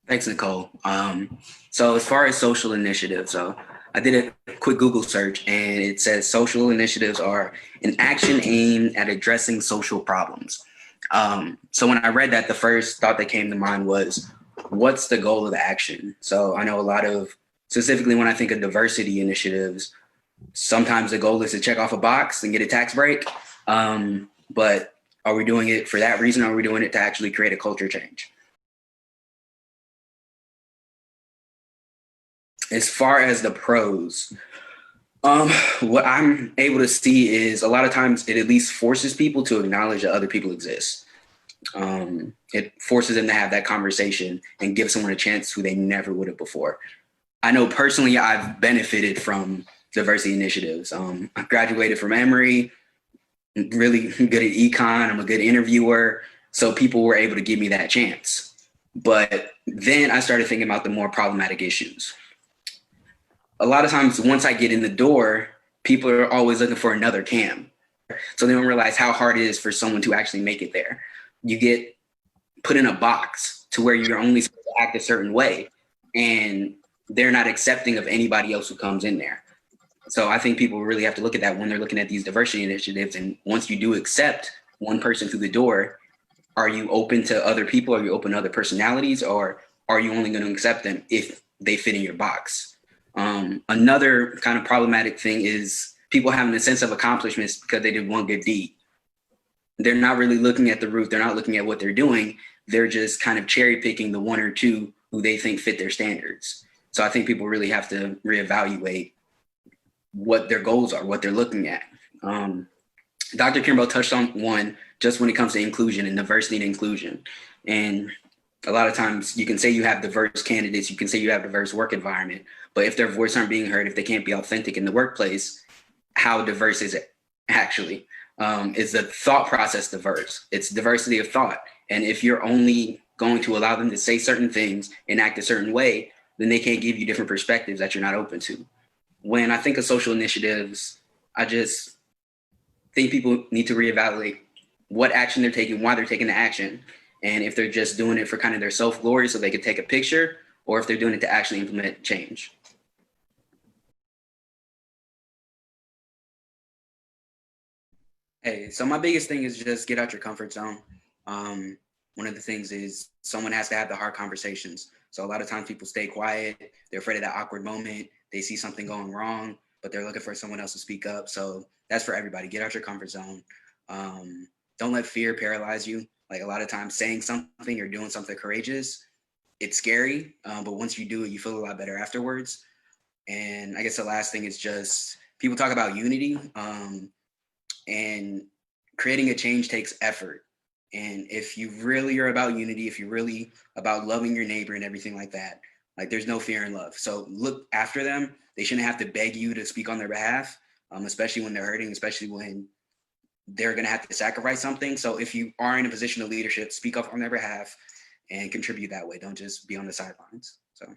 Thanks, Nicole. So as far as social initiatives, I did a quick Google search and it says social initiatives are an action aimed at addressing social problems. So when I read that, the first thought that came to mind was, what's the goal of the action? So I know a lot of, specifically when I think of diversity initiatives, sometimes the goal is to check off a box and get a tax break. But are we doing it for that reason? Or are we doing it to actually create a culture change? As far as the pros, what I'm able to see is a lot of times it at least forces people to acknowledge that other people exist. It forces them to have that conversation and give someone a chance who they never would have before. I know personally I've benefited from diversity initiatives. I graduated from Emory, really good at econ. I'm a good interviewer. So people were able to give me that chance. But then I started thinking about the more problematic issues. A lot of times once I get in the door, people are always looking for another Cam. So they don't realize how hard it is for someone to actually make it there. You get put in a box to where you're only supposed to act a certain way, and they're not accepting of anybody else who comes in there. So I think people really have to look at that when they're looking at these diversity initiatives. And once you do accept one person through the door, are you open to other people? Are you open to other personalities? Or are you only going to accept them if they fit in your box? Another kind of problematic thing is people having a sense of accomplishments because they did one good deed. They're not really looking at the root. They're not looking at what they're doing. They're just kind of cherry picking the one or two who they think fit their standards. So I think people really have to reevaluate what their goals are, what they're looking at. Dr. Kimball touched on one just when it comes to inclusion and diversity and inclusion. And a lot of times you can say you have diverse candidates, you can say you have diverse work environment, but if their voice aren't being heard, if they can't be authentic in the workplace, how diverse is it actually? Is the thought process diverse? It's diversity of thought. And if you're only going to allow them to say certain things and act a certain way, then they can't give you different perspectives that you're not open to. When I think of social initiatives, I just think people need to reevaluate what action they're taking, why they're taking the action, and if they're just doing it for kind of their self-glory so they could take a picture, or if they're doing it to actually implement change. Hey, so my biggest thing is just get out your comfort zone. One of the things is someone has to have the hard conversations. So a lot of times people stay quiet. They're afraid of that awkward moment. They see something going wrong, but they're looking for someone else to speak up. So that's for everybody. Get out your comfort zone. Don't let fear paralyze you. Like a lot of times saying something or doing something courageous, it's scary, but once you do it, you feel a lot better afterwards. And I guess the last thing is just people talk about unity. And creating a change takes effort. And if you really are about unity, if you're really about loving your neighbor and everything like that, like there's no fear in love. So look after them. They shouldn't have to beg you to speak on their behalf, especially when they're hurting, especially when they're going to have to sacrifice something. So if you are in a position of leadership, speak up on their behalf and contribute that way. Don't just be on the sidelines. So.